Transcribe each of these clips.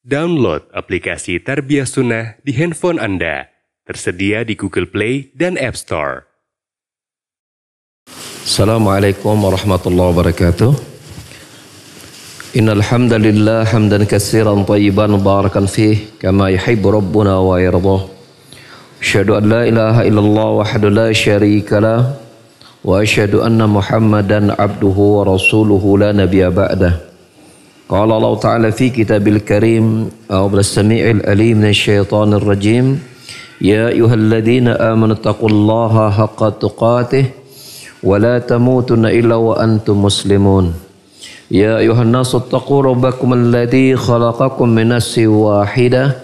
Download aplikasi Tarbiyah Sunnah di handphone Anda. Tersedia di Google Play dan App Store. Assalamualaikum warahmatullahi wabarakatuh. Innal hamdalillah hamdan katsiran thayyiban mubarakan fih kama yuhibbu rabbuna wa yardah. Asyhadu an la ilaha illallah wahdahu la syarika lah wa asyhadu anna Muhammadan abduhu wa rasuluhu la nabiyya ba'dah. Qala Allah Ta'ala fi kitabil karim a'udzu samii'il alim minasyaitonir rajim. Ya ayyuhalladzina amanu taqullaha haqqa tuqatih wa la tamutunna illa wa antum muslimun. Ya ayuhan nasu taqu rabbakum alladhi khalaqakum min nafsin wahidah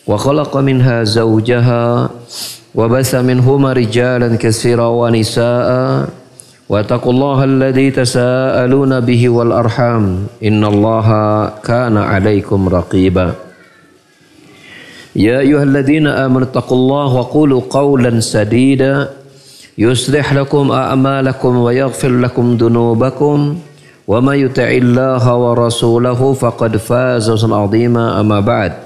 wa khalaqa minha zawjaha wa basa minhuma rijalan katsiran wa nisaa'a wa taqullaha alladhi tasaaluna bihi wal arham innallaha kana 'alaikum raqiba. Ya ayyuhalladzina amanu taqullaha wa qulu qawlan sadida yuslih lakum a'malakum wa yaghfir lakum dunubakum wa may yuti'illaha wa rasulahu faqad faza fawzan 'azima. Amma ba'd.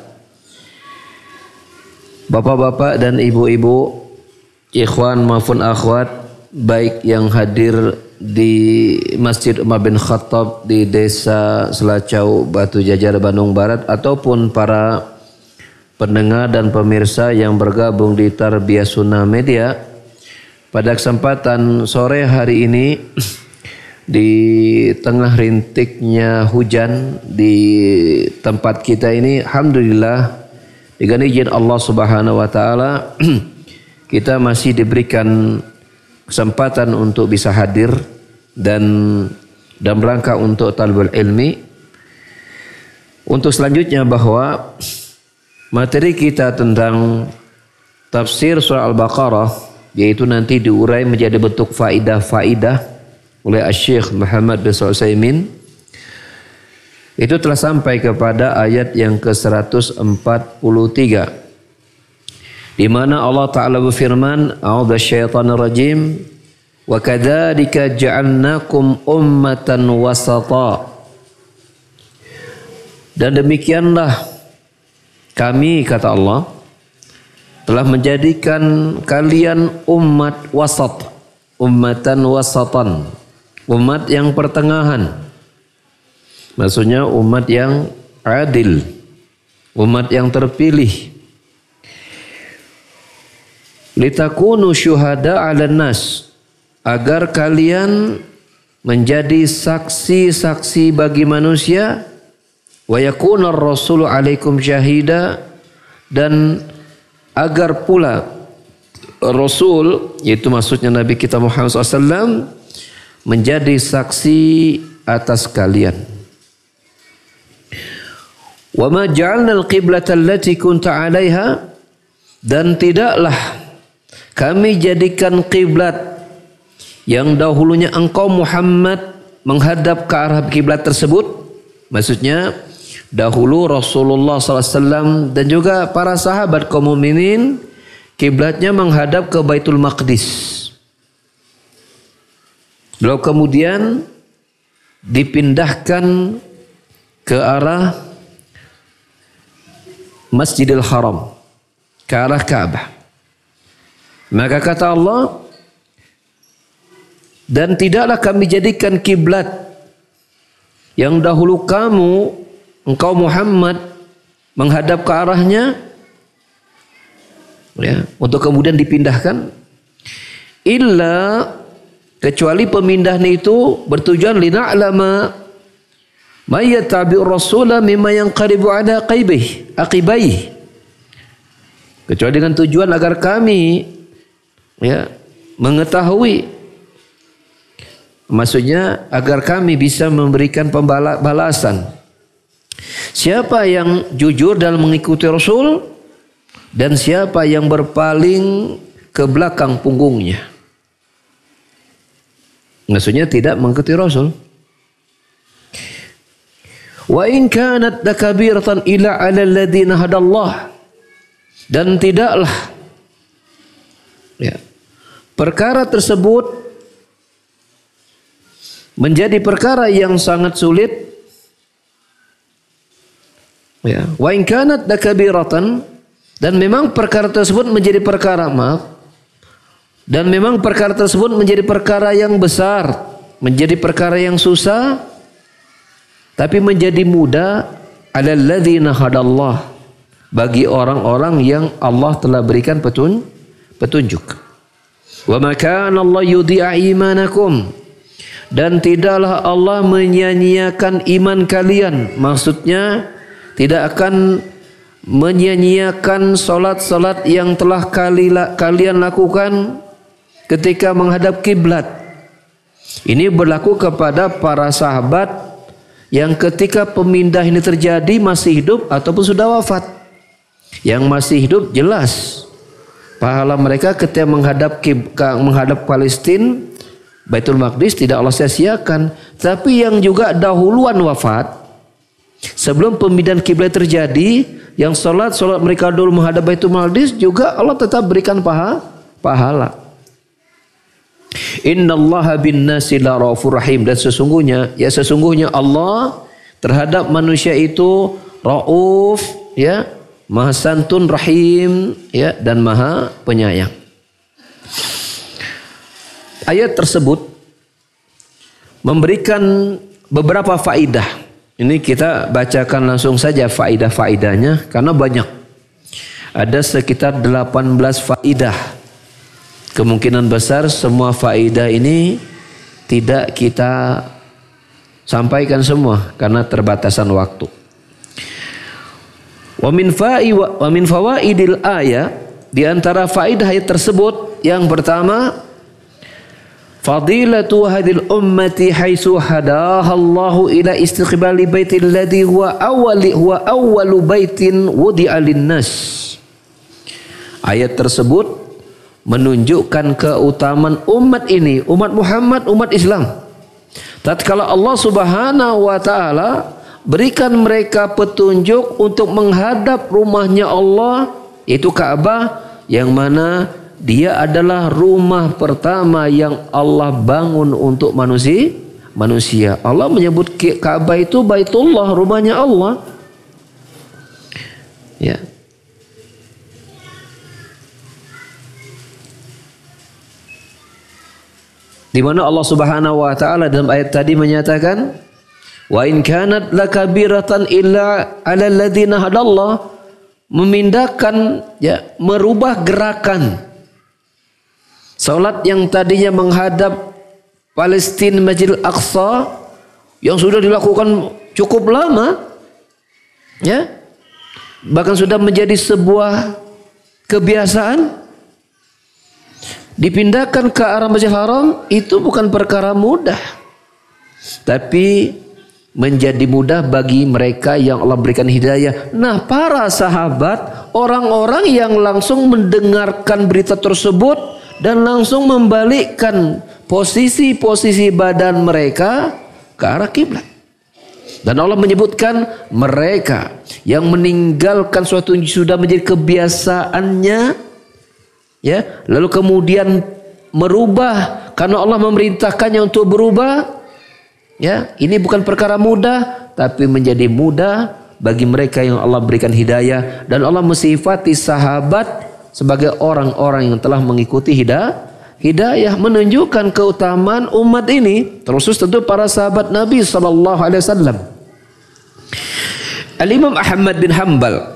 Bapak-bapak dan ibu-ibu, ikhwan maupun akhwat, baik yang hadir di Masjid Umar bin Khattab di Desa Selacau, Batu Jajar, Bandung Barat, ataupun para pendengar dan pemirsa yang bergabung di Tarbiyah Sunnah Media. Pada kesempatan sore hari ini di tengah rintiknya hujan di tempat kita ini, alhamdulillah dengan izin Allah Subhanahu wa taala kita masih diberikan kesempatan untuk bisa hadir dan dalam rangka untuk talabul ilmi. Untuk selanjutnya bahwa materi kita tentang tafsir surah Al-Baqarah, yaitu nanti diurai menjadi bentuk faidah-faidah oleh Syekh Muhammad bin Shalih Al Utsaimin, itu telah sampai kepada ayat yang ke-143, di mana Allah Ta'ala berfirman, a'udzu syaitanir rajim, wa kadzalika ja'alnakum ummatan wasata, dan demikianlah kami, kata Allah, telah menjadikan kalian umat wasat, ummatan wasatan, umat yang pertengahan. Maksudnya umat yang adil, umat yang terpilih. Litakunu syuhada 'alan nas, agar kalian menjadi saksi-saksi bagi manusia. Wa yakuna ar-rasulu 'alaikum syahida, dan agar pula Rasul, yaitu maksudnya Nabi kita Muhammad SAW, menjadi saksi atas kalian. Wa ma ja'alna al-qiblata allati kunta 'alaiha, dan tidaklah kami jadikan kiblat yang dahulunya engkau Muhammad menghadap ke arah kiblat tersebut. Maksudnya dahulu Rasulullah SAW dan juga para sahabat kaum mukminin kiblatnya menghadap ke Baitul Maqdis. Lalu kemudian dipindahkan ke arah Masjidil Haram, ke arah Ka'bah. Maka kata Allah, dan tidaklah kami jadikan kiblat yang dahulu kamu, engkau Muhammad, menghadap ke arahnya, ya, untuk kemudian dipindahkan, illa, kecuali pemindahan itu bertujuan lina'lama may yattabi'ur rasula mimma yanqalibu ala aqibaih, kecuali dengan tujuan agar kami, ya, mengetahui, maksudnya agar kami bisa memberikan pembalasan siapa yang jujur dalam mengikuti Rasul dan siapa yang berpaling ke belakang punggungnya, maksudnya tidak mengikuti Rasul. Wa in kanat lakabiratan ila 'alal ladzina hadallah, dan tidaklah, ya, perkara tersebut menjadi perkara yang sangat sulit Ya, wa in kanat lakabiratan, dan memang perkara tersebut menjadi perkara dan memang perkara tersebut menjadi perkara yang besar, menjadi perkara yang susah, tapi menjadi mudah alal ladzina hadallah, bagi orang-orang yang Allah telah berikan petunjuk. Wa ma kana Allah yudhi'a imanakum, dan tidaklah Allah menyia-nyiakan iman kalian. Maksudnya tidak akan menyia-nyiakan salat-salat yang telah kalian lakukan ketika menghadap kiblat. Ini berlaku kepada para sahabat yang ketika pemindah ini terjadi masih hidup ataupun sudah wafat. Yang masih hidup jelas pahala mereka ketika menghadap Palestina, Baitul Maqdis tidak Allah sia-siakan. Tapi yang juga dahuluan wafat, sebelum pemindahan kiblat terjadi, yang salat mereka dulu menghadap Baitul Maqdis juga Allah tetap berikan pahala. Innallaha bin nasi la raufur rahim, dan sesungguhnya Allah terhadap manusia itu rauf, ya, maha santun, rahim, ya, dan maha penyayang. Ayat tersebut memberikan beberapa faidah. Ini kita bacakan langsung saja faidah-faidahnya karena banyak. Ada sekitar 18 faidah. Kemungkinan besar semua faidah ini tidak kita sampaikan semua karena terbatasan waktu. Wa min fawaidil ayat, di antara faidah ayat tersebut yang pertama, fadilatu hadil ummati haitsu hadaha Allahu ila istiqbali baitil ladzi huwa awwalu baitin wudi'a linnas. Ayat tersebut menunjukkan keutamaan umat ini, umat Muhammad, umat Islam. Tatkala Allah Subhanahu wa taala berikan mereka petunjuk untuk menghadap rumahnya Allah, yaitu Ka'bah, yang mana dia adalah rumah pertama yang Allah bangun untuk manusia. Allah menyebut Ka'bah itu Baitullah, rumahnya Allah. Ya. Di mana Allah Subhanahu wa taala dalam ayat tadi menyatakan, wa in kanat lakabiratan illa 'alal ladzina hadallah, memindahkan, ya, merubah gerakan salat yang tadinya menghadap Palestina Masjidil Aqsa yang sudah dilakukan cukup lama, ya, bahkan sudah menjadi sebuah kebiasaan, dipindahkan ke arah Masjidil Haram, itu bukan perkara mudah, tapi menjadi mudah bagi mereka yang Allah berikan hidayah. Nah, para sahabat, orang-orang yang langsung mendengarkan berita tersebut dan langsung membalikkan posisi-posisi badan mereka ke arah kiblat. Dan Allah menyebutkan mereka yang meninggalkan suatu yang sudah menjadi kebiasaannya, ya, lalu kemudian merubah karena Allah memerintahkannya untuk berubah, ya, ini bukan perkara mudah, tapi menjadi mudah bagi mereka yang Allah berikan hidayah. Dan Allah mensifati sahabat sebagai orang-orang yang telah mengikuti hidayah, menunjukkan keutamaan umat ini, terkhusus tentu para sahabat Nabi sallallahu alaihi wasallam. Al-Imam Ahmad bin Hanbal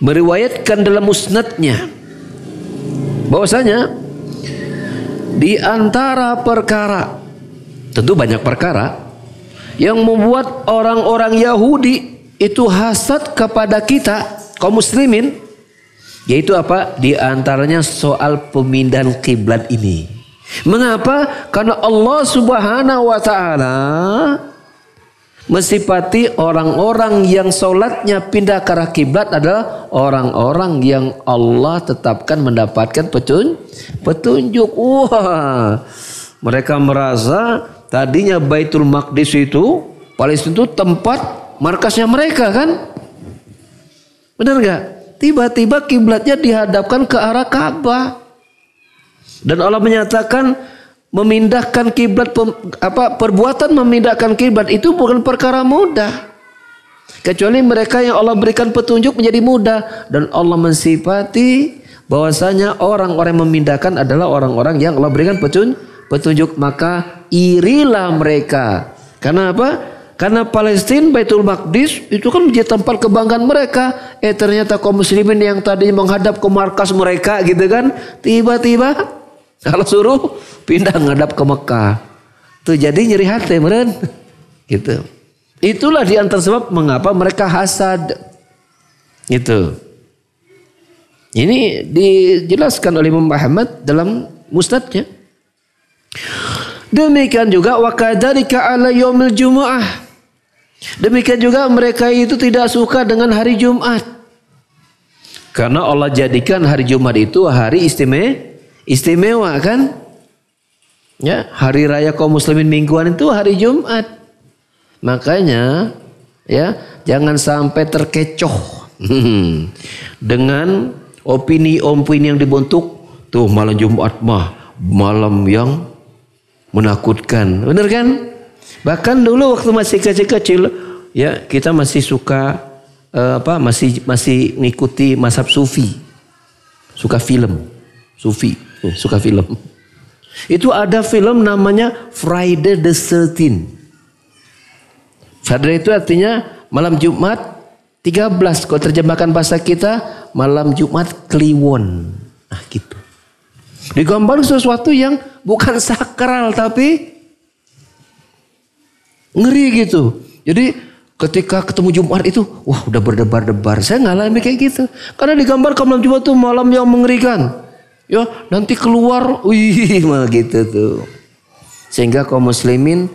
meriwayatkan dalam musnadnya bahwasanya di antara perkara, tentu banyak perkara yang membuat orang-orang Yahudi itu hasad kepada kita kaum muslimin, yaitu apa? Di antaranya soal pemindahan kiblat ini. Mengapa? Karena Allah Subhanahu wa taala mensifati orang-orang yang solatnya pindah ke arah kiblat adalah orang-orang yang Allah tetapkan mendapatkan petunjuk. Wah, mereka merasa tadinya Baitul Maqdis itu, Palestina itu tempat markasnya mereka, kan? Benar nggak? Tiba-tiba kiblatnya dihadapkan ke arah Ka'bah. Dan Allah menyatakan memindahkan kiblat, perbuatan memindahkan kiblat itu bukan perkara mudah. Kecuali mereka yang Allah berikan petunjuk menjadi mudah. Dan Allah mensifati bahwasanya orang-orang yang memindahkan adalah orang-orang yang Allah berikan petunjuk. Maka irilah mereka. Karena apa? Karena Palestina, Baitul Maqdis itu kan menjadi tempat kebanggaan mereka. Ternyata kaum muslimin yang tadi menghadap ke markas mereka gitu kan. Tiba-tiba kalau suruh pindah menghadap ke Mekah. Tuh jadi nyeri hati meren. Gitu. Itulah di antara sebab mengapa mereka hasad. Itu. Ini dijelaskan oleh Imam Ahmad dalam musnadnya. Demikian juga wa kadzalika ala yaumil jumu'ah. Demikian juga mereka itu tidak suka dengan hari Jumat. Karena Allah jadikan hari Jumat itu hari istimewa kan? Ya, hari raya kaum muslimin mingguan itu hari Jumat. Makanya ya jangan sampai terkecoh dengan opini-opini yang dibentuk. Tuh malam Jumat mah malam yang menakutkan, benar kan? Bahkan dulu waktu masih kecil-kecil ya kita masih suka masih ngikuti mazhab sufi, suka film sufi, suka film. Itu ada film namanya Friday the 13th. Friday itu artinya malam Jumat 13. Kalau terjemahkan bahasa kita malam Jumat Kliwon. Nah gitu. Digambar sesuatu yang bukan sakral tapi ngeri gitu. Jadi ketika ketemu Jumat itu wah udah berdebar-debar. Saya ngalami kayak gitu. Karena digambar malam Jumat itu malam yang mengerikan. Ya nanti keluar wih mah gitu tuh. Sehingga kaum muslimin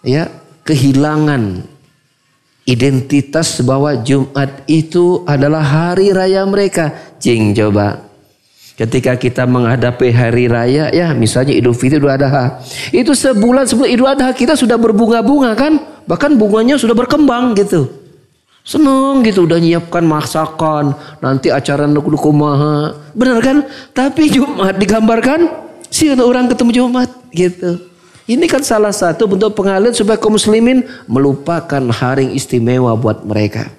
ya kehilangan identitas bahwa Jumat itu adalah hari raya mereka. Cing coba. Ketika kita menghadapi hari raya ya misalnya Idul Fitri, Idul Adha. Itu sebulan sebelum Idul Adha kita sudah berbunga-bunga kan. Bahkan bunganya sudah berkembang gitu. Senang gitu udah nyiapkan masakan. Nanti acara kumaha. Benar kan? Tapi Jumat digambarkan si orang ketemu Jumat gitu. Ini kan salah satu bentuk pengalihan supaya kaum muslimin melupakan hari yang istimewa buat mereka.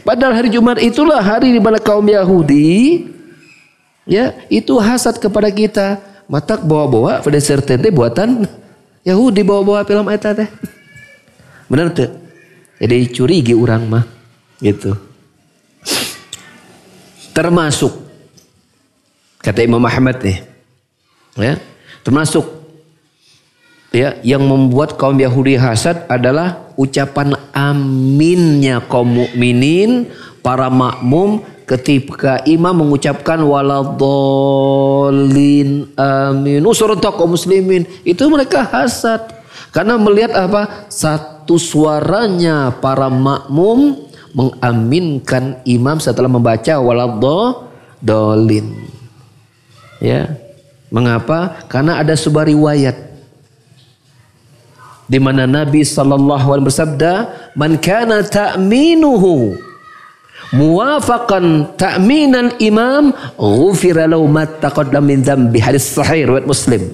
Padahal hari Jumat itulah hari di mana kaum Yahudi ya itu hasad kepada kita. Matak bawa-bawa pada sertente buatan Yahudi bawa-bawa film eta teh. Benar tuh. Jadi curigi orang mah gitu. Termasuk kata Imam Ahmad nih. Ya, termasuk ya, yang membuat kaum Yahudi hasad adalah ucapan aminnya kaum mukminin, para makmum ketika imam mengucapkan waladhdallin amin. Serentak kaum muslimin itu mereka hasad karena melihat apa? Satu suaranya para makmum mengaminkan imam setelah membaca waladhdallin. Ya. Mengapa? Karena ada sebuah riwayat di mana Nabi sallallahu alaihi wasallam bersabda, "Man kana ta'minuhu muwafaqan ta'minal imam, ghufira lahu ma taqaddama min dzambi." Hadis sahih riwayat Muslim.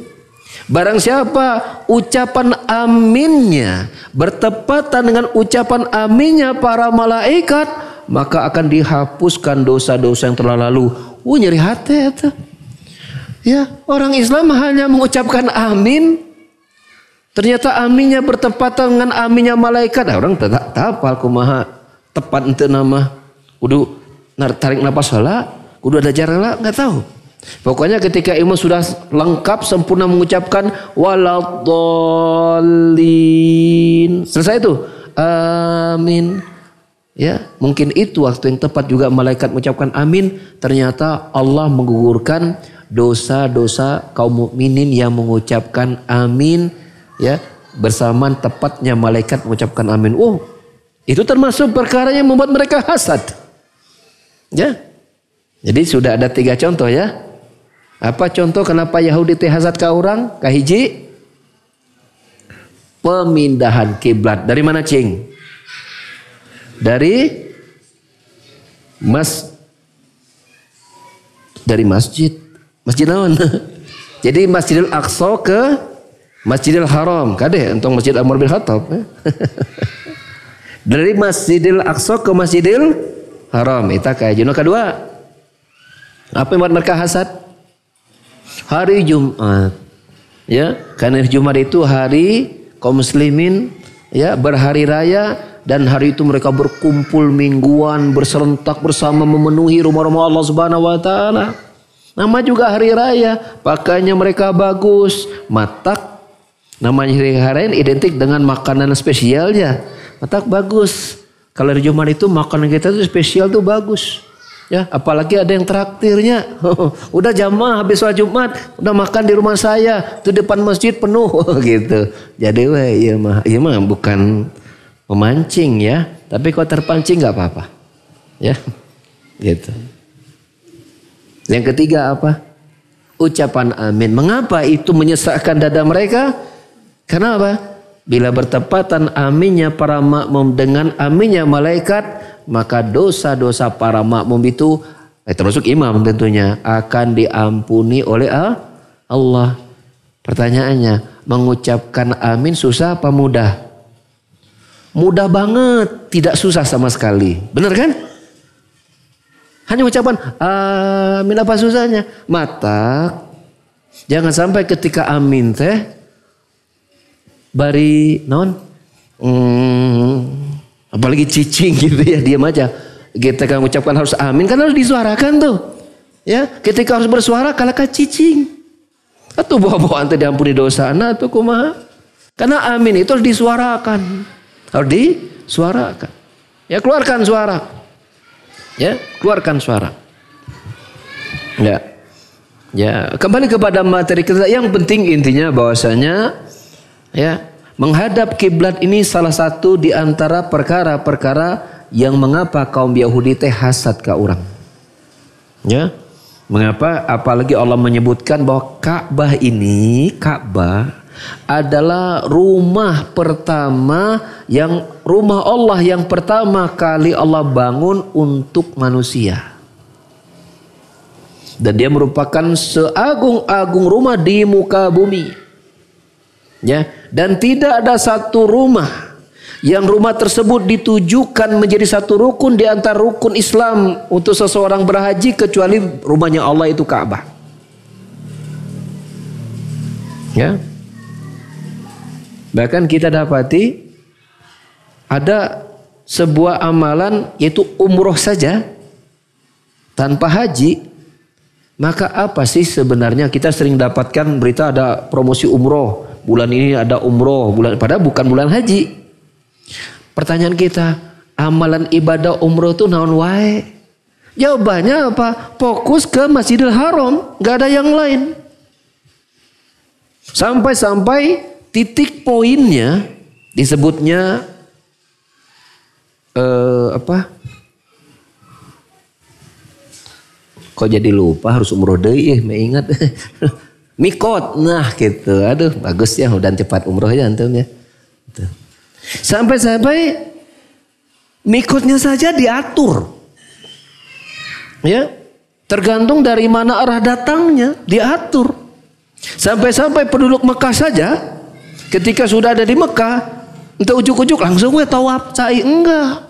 Barang siapa ucapan aminnya bertepatan dengan ucapan aminnya para malaikat, maka akan dihapuskan dosa-dosa yang telah lalu. Nyeri hati itu. Ya, orang Islam hanya mengucapkan amin. Ternyata aminnya bertepatan dengan aminnya malaikat. Nah, orang tak hafal kumaha tepat untuk nama. Kudu tarik napas heula, kudu ada jarak lah, enggak tahu. Pokoknya ketika imam sudah lengkap sempurna mengucapkan waladhdallin. Selesai itu. Amin. Ya, mungkin itu waktu yang tepat juga malaikat mengucapkan amin. Ternyata Allah menggugurkan dosa-dosa kaum mukminin yang mengucapkan amin. Ya, bersamaan tepatnya malaikat mengucapkan amin. Itu termasuk perkara yang membuat mereka hasad. Ya. Jadi sudah ada 3 contoh ya. Apa contoh kenapa Yahudi teh hasad ka orang? Kahiji pemindahan kiblat. Dari mana, Cing? Dari masjid. Masjid naon? Jadi Masjidil Aqsa ke Masjidil Haram, kade entong Masjid Umar bin Khattab. Dari Masjidil Aqsa ke Masjidil Haram. Itu kayak jenuh kedua. Apa yang buat mereka hasad? Hari Jumat. Ya, karena Jumat itu hari kaum muslimin ya berhari raya, dan hari itu mereka berkumpul mingguan berserentak bersama memenuhi rumah-rumah Allah Subhanahu wa taala. Nama juga hari raya, pakaiannya mereka bagus, matak. Namanya hari raya identik dengan makanan spesialnya. Matak bagus. Kalau hari Jumat itu makanan kita itu spesial tuh bagus. Ya, apalagi ada yang traktirnya. Udah jamaah habis sholat Jumat, udah makan di rumah saya, tuh depan masjid penuh gitu. Jadi iya mah bukan memancing ya, tapi kalau terpancing nggak apa-apa. Ya. Gitu. Yang ketiga apa? Ucapan amin. Mengapa itu menyesakkan dada mereka? Karena apa? Bila bertepatan aminnya para makmum dengan aminnya malaikat, maka dosa-dosa para makmum itu termasuk imam tentunya akan diampuni oleh Allah. Pertanyaannya, mengucapkan amin susah apa mudah? Mudah banget, tidak susah sama sekali. Benar kan? Hanya ucapan amin, apa susahnya? Matak. Jangan sampai ketika amin teh bari non apalagi cicing gitu ya, diam aja. Kita kan ucapkan harus amin, kan harus disuarakan tuh. Ya, ketika harus bersuara kalahkan cicing. Atau bawa-bawa ante diampuni dosa atau kumaha. Karena amin itu harus disuarakan. Harus disuarakan. Ya, keluarkan suara. Ya, keluarkan suara. Ya. Ya, kembali kepada materi kita. Yang penting intinya bahwasanya ya, menghadap kiblat ini salah satu di antara perkara-perkara yang mengapa kaum Yahudi teh hasad ke orang. Ya. Mengapa? Apalagi Allah menyebutkan bahwa Ka'bah adalah rumah pertama, yang rumah Allah yang pertama kali Allah bangun untuk manusia. Dan dia merupakan seagung-agung rumah di muka bumi. Ya, dan tidak ada satu rumah yang rumah tersebut ditujukan menjadi satu rukun di antara rukun Islam untuk seseorang berhaji kecuali rumahnya Allah itu Ka'bah. Ya. Bahkan kita dapati ada sebuah amalan yaitu umroh saja tanpa haji. Maka apa sih sebenarnya? Kita sering dapatkan berita ada promosi umroh. Bulan ini ada umroh, padahal bukan bulan haji. Pertanyaan kita, amalan ibadah umroh itu naon wae? Jawabannya apa? Fokus ke Masjidil Haram, nggak ada yang lain. Sampai titik poinnya disebutnya Kok jadi lupa, harus umroh deui ingat. Mikot, nah gitu. Aduh, bagus ya, udah cepat umroh ya antum ya. Sampai mikotnya saja diatur. Ya, tergantung dari mana arah datangnya, diatur. Sampai penduduk Mekah saja ketika sudah ada di Mekah, untuk ujuk-ujuk langsung tawaf sa'i, enggak.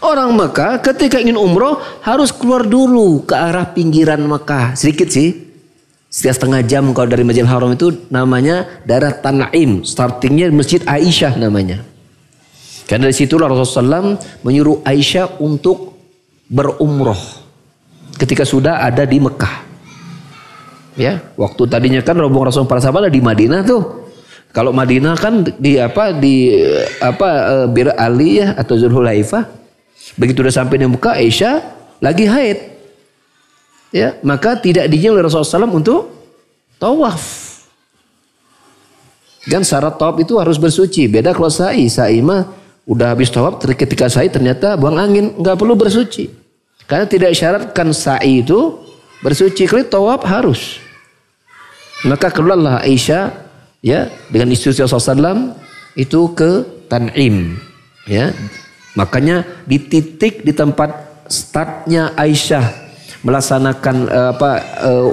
Orang Mekah ketika ingin umroh harus keluar dulu ke arah pinggiran Mekah. Sedikit sih. Setengah jam kalau dari Masjidil Haram itu namanya daerah Tan'im. Startingnya Masjid Aisyah namanya. Karena dari situlah Rasulullah SAW menyuruh Aisyah untuk berumroh ketika sudah ada di Mekah. Ya, waktu tadinya kan rombongan Rasul para sahabat ada di Madinah tuh. Kalau Madinah kan di Bir Ali ya atau Zulhulaifah. Begitu udah sampai di Mekah, Aisyah lagi haid. Ya, maka tidak diizinkan oleh Rasulullah SAW untuk tawaf. Kan syarat tawaf itu harus bersuci. Beda kalau sa'i. Sa'i mah udah habis tawaf, ketika sa'i ternyata buang angin, nggak perlu bersuci. Karena tidak syaratkan sa'i itu bersuci. Kalau tawaf harus. Maka keluarlah Aisyah ya dengan istri Rasulullah SAW itu ke Tan'im. Ya. Makanya di titik di tempat startnya Aisyah melaksanakan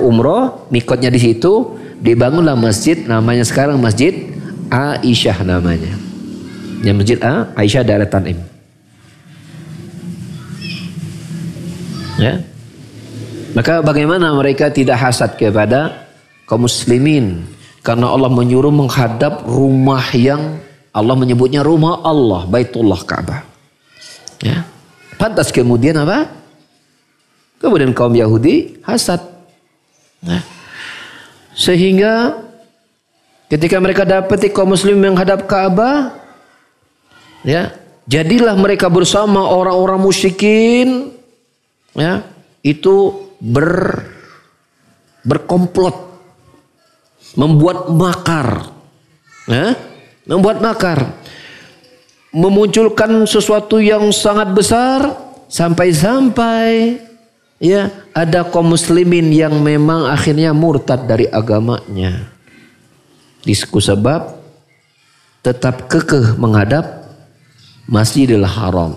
umroh, mikotnya di situ, dibangunlah masjid namanya sekarang Masjid Aisyah namanya. Yang Masjid Aisyah daerah Tan'im. Ya. Maka bagaimana mereka tidak hasad kepada kaum muslimin? Karena Allah menyuruh menghadap rumah yang Allah menyebutnya rumah Allah, Baitullah Ka'bah. Ya. Pantas kemudian apa? Kemudian kaum Yahudi hasad. Nah. Sehingga ketika mereka dapati kaum muslim menghadap Ka'bah, ya, jadilah mereka bersama orang-orang musyrikin, ya, itu berkomplot, membuat makar, ya, memunculkan sesuatu yang sangat besar sampai-sampai, ya, ada kaum muslimin yang memang akhirnya murtad dari agamanya. Disebab tetap kekeh menghadap Masjidil Haram,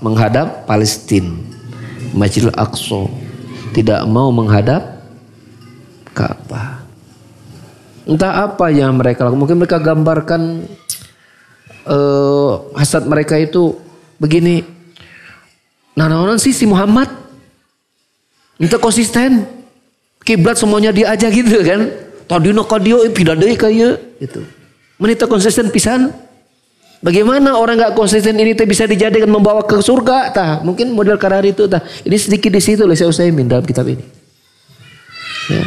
menghadap Palestina, Masjidil Aqsa, tidak mau menghadap Ka'bah. Entah apa yang mereka lakukan. Mungkin mereka gambarkan hasad mereka itu begini. Nah, sih si Muhammad minta konsisten, kiblat semuanya dia aja gitu kan. Tadi no kadio pidadai kaya gitu. Menita konsisten pisan. Bagaimana orang nggak konsisten ini bisa dijadikan membawa ke surga? Tah, mungkin model karar itu tah. Ini sedikit di situ oleh Syekh Utsaimin dalam kitab ini. Ya.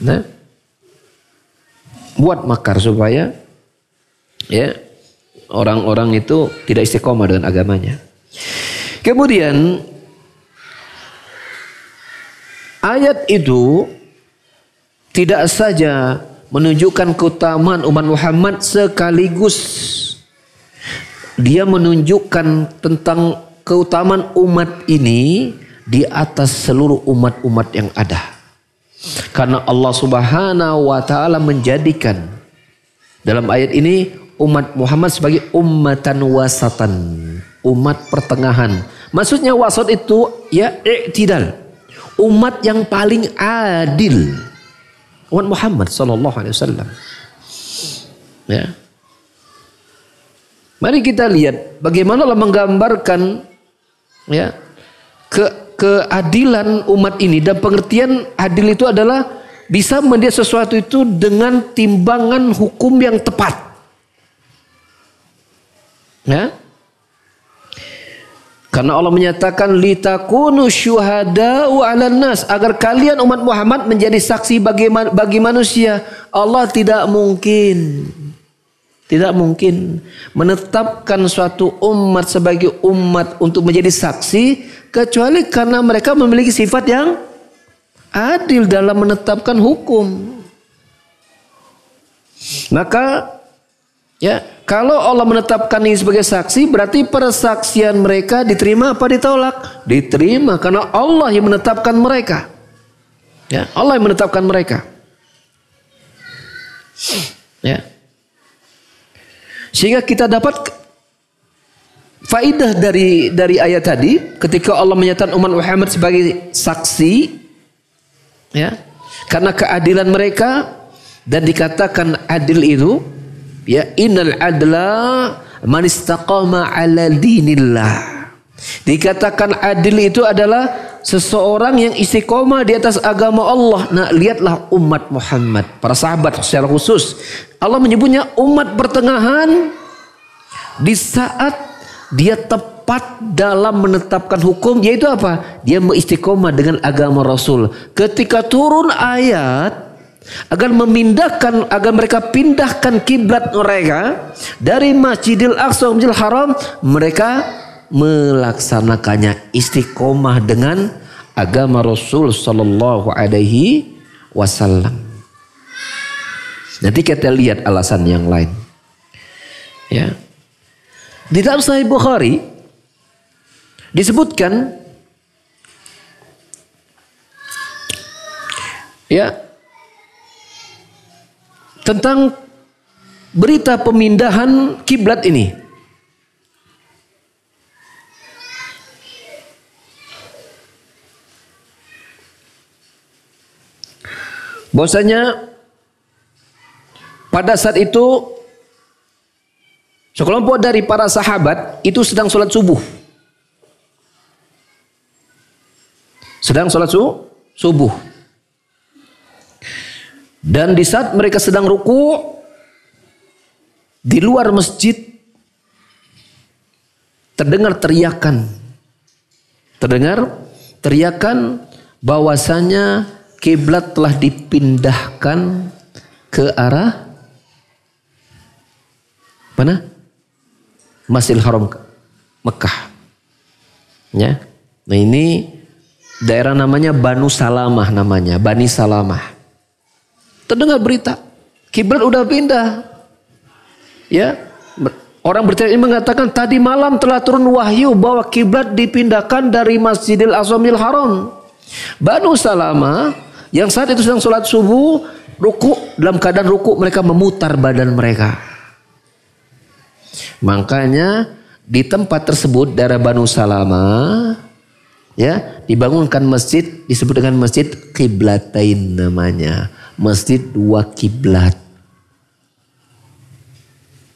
Nah, buat makar supaya, ya, orang-orang itu tidak istiqomah dengan agamanya. Kemudian ayat itu tidak saja menunjukkan keutamaan umat Muhammad, sekaligus dia menunjukkan tentang keutamaan umat ini di atas seluruh umat-umat yang ada. Karena Allah Subhanahu wa taala menjadikan dalam ayat ini umat Muhammad sebagai ummatan wasatan, umat pertengahan. Maksudnya wasat itu ya i'tidal, umat yang paling adil. Umat Muhammad sallallahu alaihi wasallam. Ya. Mari kita lihat bagaimana Allah menggambarkan, ya, keadilan umat ini, dan pengertian adil itu adalah bisa melihat sesuatu itu dengan timbangan hukum yang tepat. Ya. Karena Allah menyatakan litakunu syuhada'u 'alan nas, agar kalian umat Muhammad menjadi saksi bagi manusia. Allah tidak mungkin menetapkan suatu umat sebagai umat untuk menjadi saksi kecuali karena mereka memiliki sifat yang adil dalam menetapkan hukum. Maka, ya, kalau Allah menetapkan ini sebagai saksi, berarti persaksian mereka diterima apa ditolak? Diterima, karena Allah yang menetapkan mereka. Ya, Allah yang menetapkan mereka. Ya. Sehingga kita dapat faidah dari ayat tadi, ketika Allah menyatakan umat Muhammad sebagai saksi, ya, karena keadilan mereka, dan dikatakan adil itu, ya, innal adla man istaqama ala dinillah. Dikatakan adil itu adalah seseorang yang istiqomah di atas agama Allah. Nah, lihatlah umat Muhammad, para sahabat secara khusus. Allah menyebutnya umat pertengahan di saat dia tepat dalam menetapkan hukum, yaitu apa? Dia beristiqomah dengan agama Rasul. Ketika turun ayat agar mereka pindahkan kiblat mereka dari Masjidil Aqsa ke Masjidil Haram, mereka melaksanakannya istiqomah dengan agama Rasul sallallahu alaihi wasallam. Nanti kita lihat alasan yang lain. Ya. Di dalam Sahih Bukhari disebutkan, ya, tentang berita pemindahan kiblat ini. Bahwasanya pada saat itu sekelompok dari para sahabat itu sedang sholat subuh. Sedang sholat subuh. Dan di saat mereka sedang ruku, di luar masjid terdengar teriakan bahwasanya kiblat telah dipindahkan ke arah mana? Masjidil Haram Mekah. Ya. Nah ini daerah namanya Bani Salamah. Terdengar berita, kiblat udah pindah. Ya, orang bercerita ini mengatakan tadi malam telah turun wahyu bahwa kiblat dipindahkan dari Masjidil Azamil Haram. Bani Salamah yang saat itu sedang sholat subuh, ruku, dalam keadaan ruku mereka memutar badan mereka. Makanya di tempat tersebut daerah Bani Salamah, ya, dibangunkan masjid disebut dengan Masjid Qiblatain namanya. Masjid dua kiblat.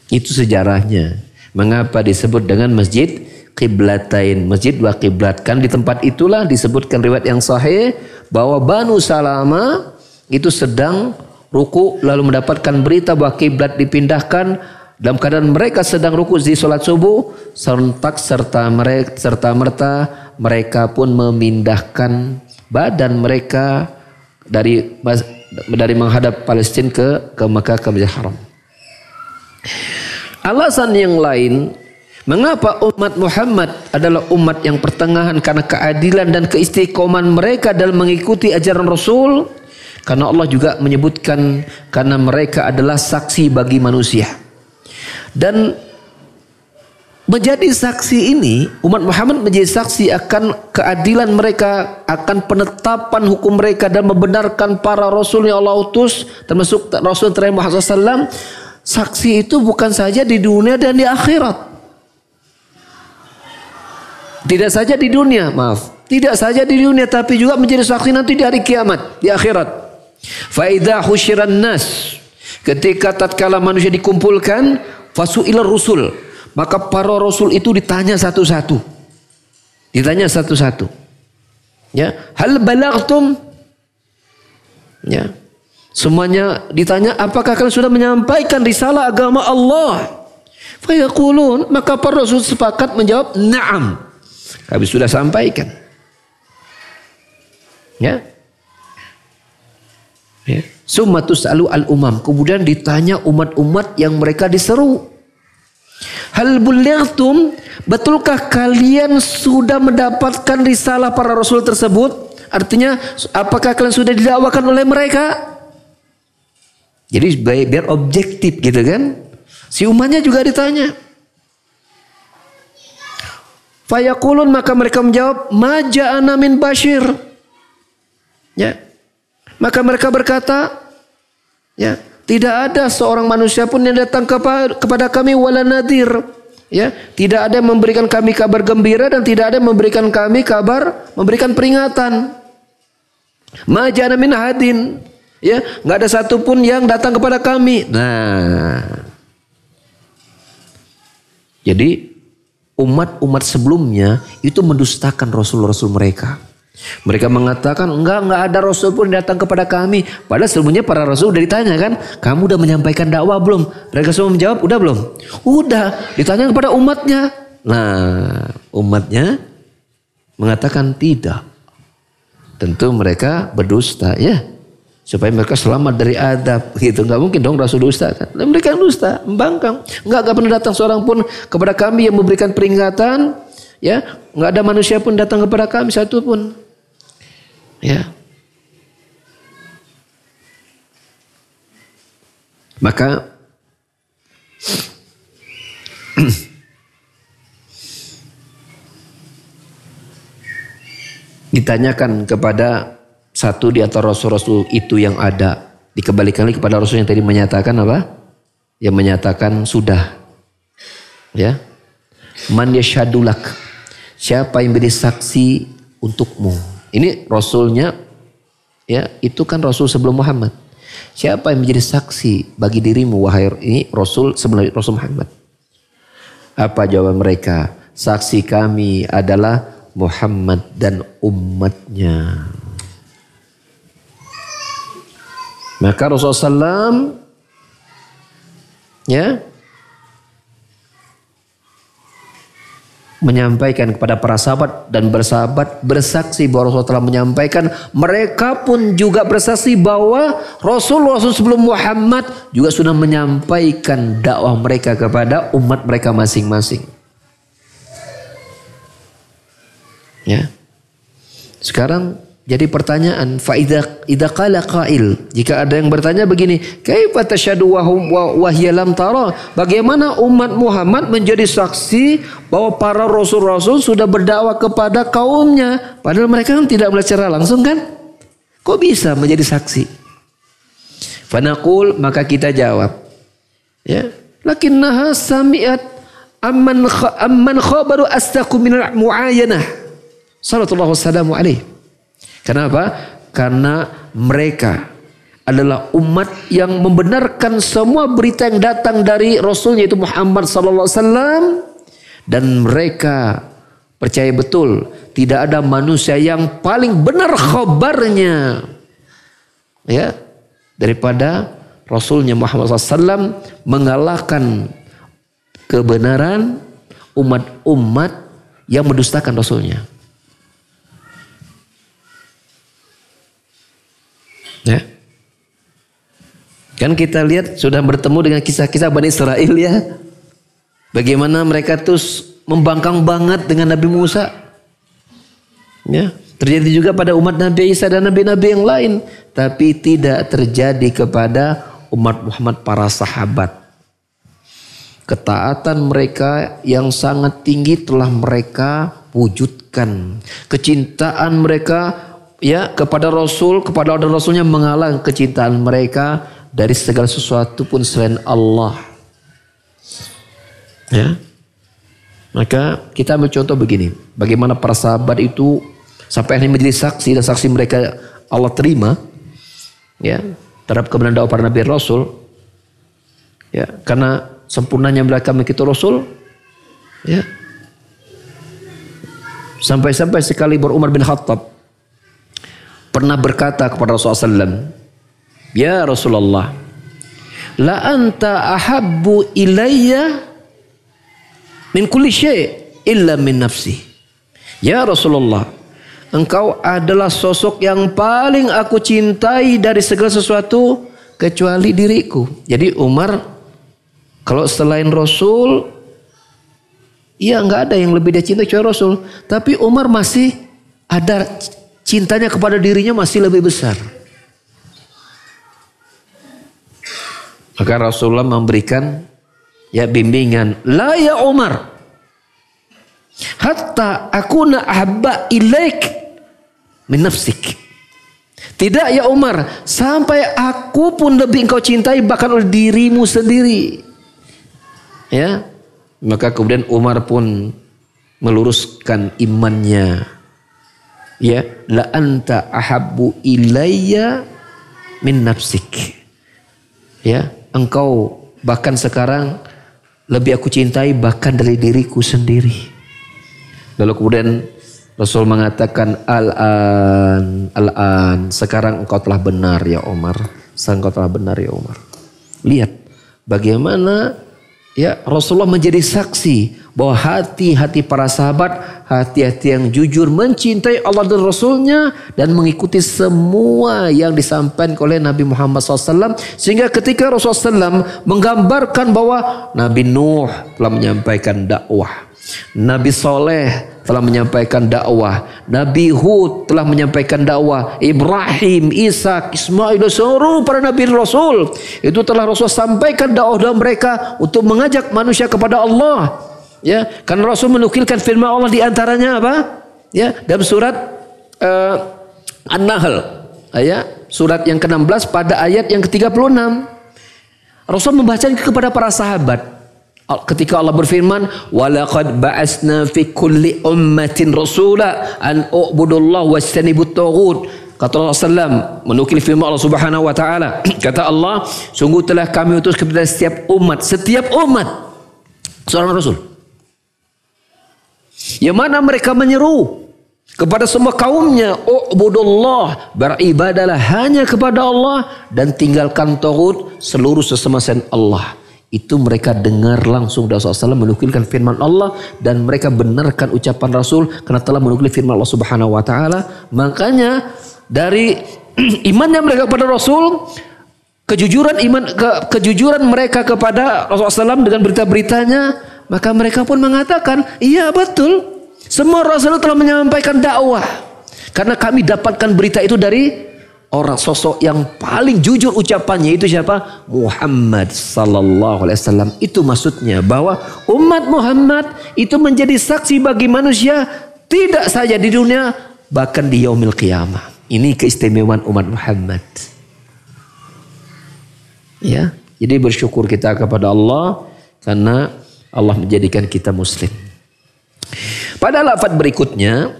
Itu sejarahnya. Mengapa disebut dengan Masjid Qiblatain, Masjid dua kiblat? Kan di tempat itulah disebutkan riwayat yang sahih bahwa Bani Salamah itu sedang ruku lalu mendapatkan berita bahwa kiblat dipindahkan. Dalam keadaan mereka sedang ruku di sholat subuh, sontak serta merta mereka pun memindahkan badan mereka dari menghadap Palestina ke Makkah, ke Masjidil Haram. Alasan yang lain mengapa umat Muhammad adalah umat yang pertengahan karena keadilan dan keistiqomahan mereka dalam mengikuti ajaran Rasul, karena Allah juga menyebutkan karena mereka adalah saksi bagi manusia. Dan menjadi saksi ini, umat Muhammad menjadi saksi akan keadilan mereka, akan penetapan hukum mereka dan membenarkan para rasul yang Allah utus, termasuk Rasul terakhir Muhammad SAW. Saksi itu bukan saja di dunia dan di akhirat. Tidak saja di dunia, tidak saja di dunia, tapi juga menjadi saksi nanti di hari kiamat, di akhirat. Fa idza husyiran nas, ketika tatkala manusia dikumpulkan, fasu'ilar rusul, maka para rasul itu ditanya satu-satu. Ya, hal balagtum? Ya. Semuanya ditanya, apakah kalian sudah menyampaikan risalah agama Allah? Fayaqulun, maka para rasul sepakat menjawab, na'am. Kami sudah sampaikan. Ya. Ya. Summa tus'alu al-umam, kemudian ditanya umat-umat yang mereka diseru. Hal bulightum, betulkah kalian sudah mendapatkan risalah para rasul tersebut? Artinya apakah kalian sudah didakwakan oleh mereka? Jadi biar objektif gitu kan. Si umatnya juga ditanya. Fayaqulun, maka mereka menjawab, ma ja'ana min bashir. Ya. Maka mereka berkata, ya, tidak ada seorang manusia pun yang datang kepada kami wala nadir. Ya, tidak ada yang memberikan kami kabar gembira dan tidak ada yang memberikan kami memberikan peringatan. Ma ja'ana min hadin. Ya, enggak ada satupun yang datang kepada kami. Nah. Jadi umat-umat sebelumnya itu mendustakan rasul-rasul mereka. Mereka mengatakan enggak ada rasul pun datang kepada kami. Padahal sebelumnya para rasul udah ditanya kan, kamu udah menyampaikan dakwah belum? Mereka semua menjawab, udah belum? Udah. Ditanya kepada umatnya. Nah, umatnya mengatakan tidak. Tentu mereka berdusta ya. Supaya mereka selamat dari adab gitu. Enggak mungkin dong rasul dusta kan. Dan mereka dusta, membangkang. Enggak pernah datang seorang pun kepada kami yang memberikan peringatan. Ya, enggak ada manusia pun datang kepada kami satu pun. Ya. Maka ditanyakan kepada satu di antara rasul-rasul itu yang ada, dikembalikan lagi kepada rasul yang tadi menyatakan apa? Yang menyatakan sudah. Ya. Man yashhadulak. Siapa yang menjadi saksi untukmu? Ini rasulnya, ya, itu kan rasul sebelum Muhammad. Siapa yang menjadi saksi bagi dirimu wahai ini rasul sebelum Rasul Muhammad? Apa jawaban mereka? Saksi kami adalah Muhammad dan umatnya. Maka Rasulullah SAW menyampaikan kepada para sahabat dan bersahabat bersaksi bahwa Rasulullah telah menyampaikan, mereka pun juga bersaksi bahwa Rasul sebelum Muhammad juga sudah menyampaikan dakwah mereka kepada umat mereka masing-masing. Ya. Sekarang jadi pertanyaan, idza qala qail, jika ada yang bertanya begini, kaifa tasyhadu wa hiya lam tara? Bagaimana umat Muhammad menjadi saksi bahwa para rasul-rasul sudah berdakwah kepada kaumnya padahal mereka kan tidak melihat secara langsung kan? Kok bisa menjadi saksi? Fanaqul, maka kita jawab, ya, lakinnaha sami'at amman khabaru astaqu minal mu'ayanah. Sallallahu wasallamu alaihi. Kenapa? Karena mereka adalah umat yang membenarkan semua berita yang datang dari Rasulnya itu Muhammad sallallahu alaihi wasallam, dan mereka percaya betul tidak ada manusia yang paling benar khabarnya, ya, daripada Rasulnya Muhammad sallallahu alaihi wasallam mengalahkan kebenaran umat-umat yang mendustakan Rasulnya. Ya. Kan kita lihat sudah bertemu dengan kisah-kisah Bani Israel ya. Bagaimana mereka tuh membangkang banget dengan Nabi Musa. Ya. Terjadi juga pada umat Nabi Isa dan nabi-nabi yang lain. Tapi tidak terjadi kepada umat Muhammad para sahabat. Ketaatan mereka yang sangat tinggi telah mereka wujudkan. Kecintaan mereka ya kepada Rasul, kepada order Rasulnya mengalahkan kecintaan mereka dari segala sesuatu pun selain Allah. Ya, maka kita ambil contoh begini, bagaimana para sahabat itu sampai akhirnya menjadi saksi dan saksi mereka Allah terima, ya, terhadap kebenaran dakwah para Nabi Rasul, ya, karena sempurnanya mereka mengikuti Rasul, ya, sampai-sampai sekali Umar bin Khattab pernah berkata kepada Rasulullah SAW, ya Rasulullah, la anta ahabbu ilayya min kulli syai' illa min nafsi. Ya Rasulullah, engkau adalah sosok yang paling aku cintai dari segala sesuatu kecuali diriku. Jadi Umar, kalau selain Rasul, ya nggak ada yang lebih dia cintai kecuali Rasul. Tapi Umar masih ada cintanya kepada dirinya masih lebih besar. Maka Rasulullah memberikan ya bimbingan, la ya Umar, hatta akuna ahabba ilaik min nafsik. Tidak ya Umar, sampai aku pun lebih engkau cintai bahkan oleh dirimu sendiri. Ya, maka kemudian Umar pun meluruskan imannya. Ya, la anta ahabbu ilayya min nafsik. Ya, engkau bahkan sekarang lebih aku cintai bahkan dari diriku sendiri. Lalu kemudian Rasul mengatakan, al-an, sekarang engkau telah benar ya Umar. Sekarang engkau telah benar ya Umar. Lihat bagaimana ya Rasulullah menjadi saksi bahwa hati-hati para sahabat, hati-hati yang jujur mencintai Allah dan Rasulnya dan mengikuti semua yang disampaikan oleh Nabi Muhammad SAW. Sehingga ketika Rasulullah SAW menggambarkan bahwa Nabi Nuh telah menyampaikan dakwah, Nabi Soleh telah menyampaikan dakwah, Nabi Hud telah menyampaikan dakwah, Ibrahim, Isa, Ismail, seluruh para Nabi Rasul itu telah Rasul sampaikan dakwah mereka untuk mengajak manusia kepada Allah. Ya, karena Rasul menukilkan firman Allah di antaranya apa? Ya, dalam surat An-Nahl, ya, surat yang ke-16 pada ayat yang ke-36. Rasul membacakan kepada para sahabat. Ketika Allah berfirman, walaqad ba'asna fi kulli ummatin rasula an u'budullaha wajtanibut taghut. Kata Allah SAW, menukil firman Allah Subhanahu wa taala, kata Allah, sungguh telah kami utus kepada setiap umat seorang rasul. Yang mana mereka menyeru kepada semua kaumnya, ubudullah, beribadalah hanya kepada Allah dan tinggalkan taghut, seluruh sesama selain Allah. Itu mereka dengar langsung dari Rasulullah SAW menukilkan firman Allah dan mereka benarkan ucapan Rasul karena telah menukil firman Allah Subhanahu wa taala. Makanya dari imannya mereka kepada Rasul, kejujuran mereka kepada Rasulullah SAW dengan berita-beritanya, maka mereka pun mengatakan, iya betul. Semua Rasul telah menyampaikan dakwah. Karena kami dapatkan berita itu dari orang sosok yang paling jujur ucapannya, itu siapa? Muhammad sallallahu alaihi wasallam. Itu maksudnya bahwa umat Muhammad itu menjadi saksi bagi manusia tidak saja di dunia, bahkan di yaumil qiyamah. Ini keistimewaan umat Muhammad. Ya, jadi bersyukur kita kepada Allah karena Allah menjadikan kita muslim. Pada lafaz berikutnya,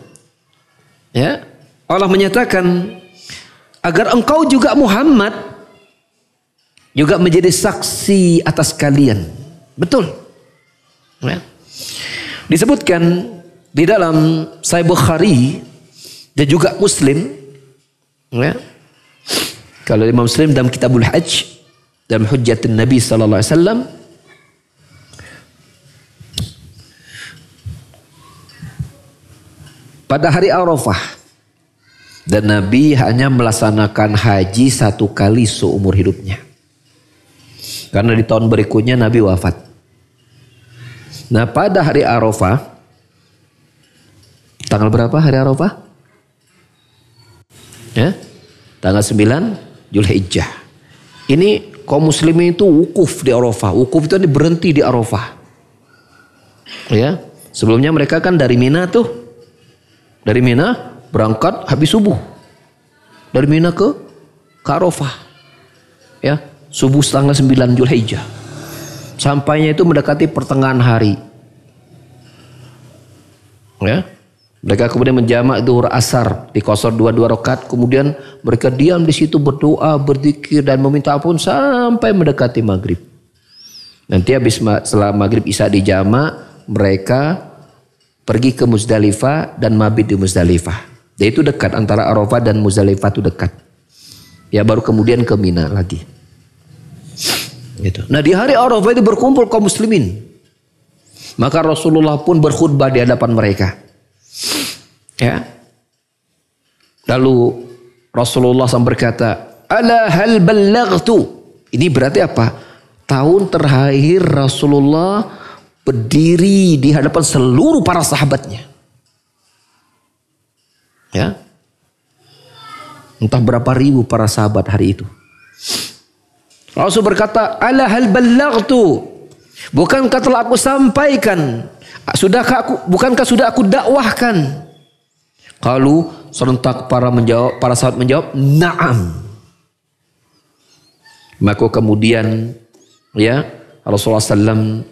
ya, Allah menyatakan agar engkau juga Muhammad juga menjadi saksi atas kalian. Betul. Ya. Disebutkan di dalam Sahih Bukhari dan juga Muslim, ya. Kalau Imam Muslim dalam Kitabul Hajj, dalam Hujjatun Nabi sallallahu alaihi wasallam, pada hari Arafah, dan Nabi hanya melaksanakan haji 1 kali seumur hidupnya. Karena di tahun berikutnya Nabi wafat. Nah, pada hari Arafah, tanggal berapa hari Arafah? Ya, tanggal 9 Zulhijjah. Ini kaum muslimin itu wukuf di Arafah. Wukuf itu berhenti di Arafah. Ya, sebelumnya mereka kan dari Mina tuh. Dari Mina berangkat habis subuh. Dari Mina ke Arafah. Ya, subuh tanggal 9 Zulhijjah. Sampainya itu mendekati pertengahan hari. Ya. Mereka kemudian menjamak zuhur asar di qasar 2 rakaat, kemudian mereka diam di situ berdoa, berzikir dan meminta ampun sampai mendekati maghrib. Nanti habis setelah maghrib isya dijamak, mereka pergi ke Muzdalifah dan mabit di Muzdalifah. Dan itu dekat, antara Arafah dan Muzdalifah itu dekat. Ya, baru kemudian ke Mina lagi. Gitu. Nah, di hari Arafah itu berkumpul kaum muslimin. Maka Rasulullah pun berkhutbah di hadapan mereka. Ya. Lalu Rasulullah SAW berkata, "Ala hal ballaghtu?" Ini berarti apa? Tahun terakhir Rasulullah berdiri di hadapan seluruh para sahabatnya. Ya. Entah berapa ribu para sahabat hari itu. Rasul berkata, "Ala hal ballaghtu?" Bukankah telah aku sampaikan? Bukankah sudah aku dakwahkan? Kalau serentak para sahabat menjawab, "Na'am." Maka kemudian ya Rasulullah SAW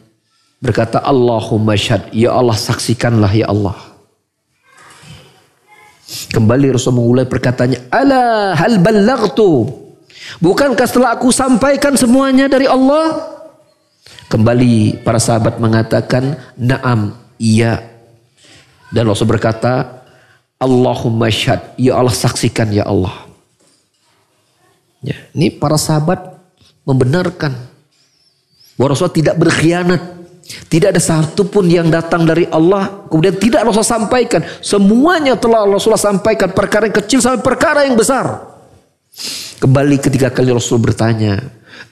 berkata, "Allahumma syahad, ya Allah saksikanlah ya Allah." Kembali Rasul mengulangi perkataannya, "Ala hal ballaghtu?" Bukankah setelah aku sampaikan semuanya dari Allah? Kembali para sahabat mengatakan, "Na'am, iya." Dan Rasul berkata, "Allahumma syahad, ya Allah saksikan ya Allah." Ya, ini para sahabat membenarkan bahwa Rasul tidak berkhianat. Tidak ada satu pun yang datang dari Allah kemudian tidak Rasul sampaikan. Semuanya telah Rasulullah sampaikan, perkara yang kecil sampai perkara yang besar. Kembali ketiga kali Rasul bertanya,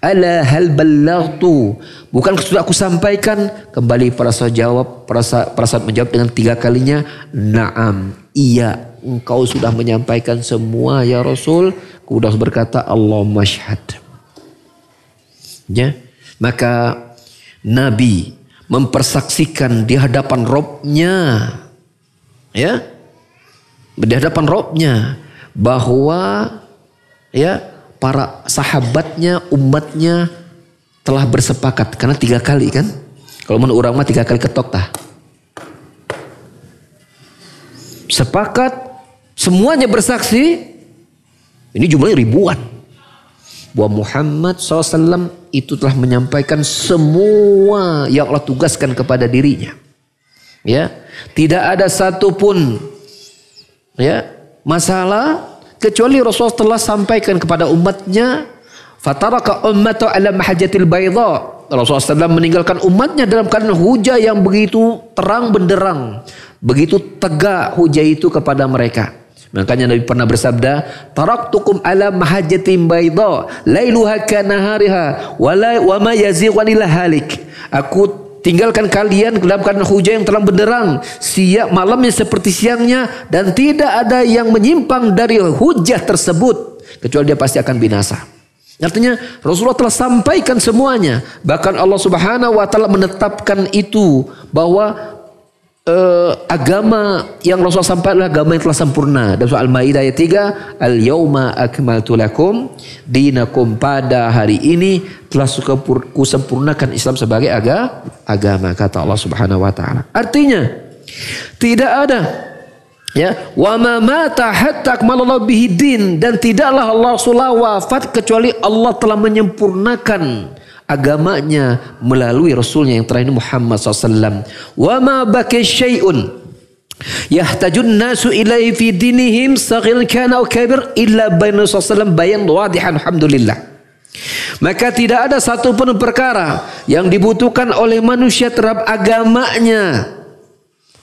"Ala hal ballaghtu?" Bukan sudah aku sampaikan? Kembali para sahabat jawab, para sahabat menjawab dengan 3 kalinya, "Na'am, iya, engkau sudah menyampaikan semua ya Rasul." Kemudian berkata, "Allahumma syahad." Ya, maka Nabi mempersaksikan di hadapan Robnya, ya, di hadapan Robnya bahwa ya para sahabatnya, umatnya telah bersepakat. Karena 3 kali kan. Kalau menurut orang mah 3 kali ketok tah. Sepakat, semuanya bersaksi. Ini jumlahnya ribuan. Bahwa Muhammad SAW itu telah menyampaikan semua yang Allah tugaskan kepada dirinya. Ya, tidak ada satupun ya masalah kecuali Rasulullah telah sampaikan kepada umatnya, fataraka ummatu ala mahajjatil bayda. Rasulullah SAW meninggalkan umatnya dalam keadaan hujah yang begitu terang benderang, begitu tegak hujah itu kepada mereka. Makanya Nabi pernah bersabda, taraktukum ala mahajjatin bayda lailuha kanahariha wa ma yazighan illa halik. Aku tinggalkan kalian dalam keadaan hujah yang terang benderang, siang malamnya seperti siangnya, dan tidak ada yang menyimpang dari hujah tersebut kecuali dia pasti akan binasa. Artinya Rasulullah telah sampaikan semuanya. Bahkan Allah Subhanahu wa taala menetapkan itu bahwa agama yang Rasulullah sampaikan adalah agama yang telah sempurna. Dalam surah Al-Maidah ayat 3, Al-yauma akmaltu lakum dinakum, pada hari ini telah kusempurnakan Islam sebagai agama, kata Allah Subhanahu wa taala. Artinya tidak ada ya, wa ma mata hatta akmalallahu bihi din, dan tidaklah Allah Rasulullah wafat kecuali Allah telah menyempurnakan agamanya melalui Rasulnya yang terakhir Muhammad SAW. Wa ma baki syai'un yahtajun nasu ilaihi fi dinihim saghiran kana aw kabir illa baina sallallahu bayan wadihan alhamdulillah. Maka tidak ada satupun perkara yang dibutuhkan oleh manusia terhadap agamanya,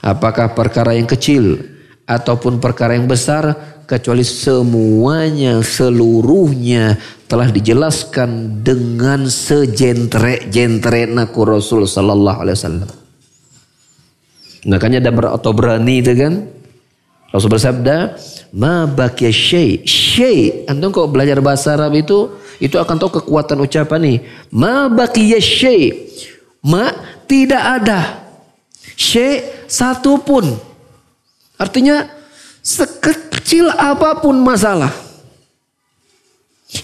apakah perkara yang kecil ataupun perkara yang besar, kecuali semuanya, seluruhnya telah dijelaskan dengan sejentrek-jentrek ku Rasul sallallahu alaihi wasallam. Makanya ada At-Tabrani itu kan, Rasul bersabda, ma baqiya syai'. Antum kalau belajar bahasa Arab itu akan tahu kekuatan ucapan nih. Ma baqiya syai'. Ma, tidak ada. Syai' satupun. Artinya sekecil apapun masalah.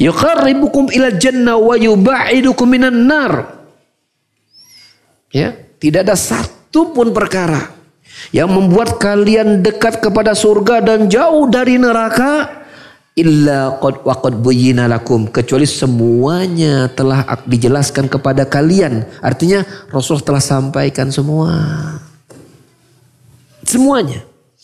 Yuqarribukum ila jannah wa yubaidukum minan nar. Ya, tidak ada satu pun perkara yang membuat kalian dekat kepada surga dan jauh dari neraka illa qad buyyina lakum, kecuali semuanya telah dijelaskan kepada kalian. Artinya Rasul telah sampaikan semuanya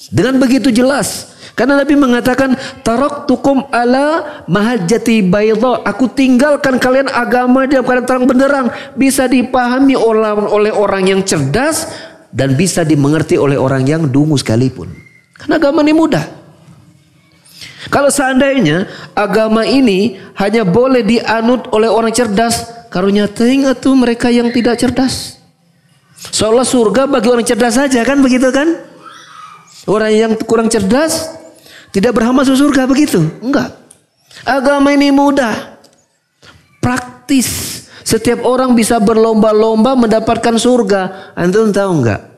dengan begitu jelas. Karena Nabi mengatakan, taraktukum ala mahajjati bayda, aku tinggalkan kalian agama dalam keadaan terang benderang, bisa dipahami oleh orang yang cerdas dan bisa dimengerti oleh orang yang dungu sekalipun. Karena agama ini mudah. Kalau seandainya agama ini hanya boleh dianut oleh orang cerdas, karunia teuing atuh mereka yang tidak cerdas. Seolah surga bagi orang cerdas saja, kan begitu kan? Orang yang kurang cerdas tidak berhak masuk surga, begitu? Enggak. Agama ini mudah, praktis. Setiap orang bisa berlomba-lomba mendapatkan surga. Antum tahu enggak?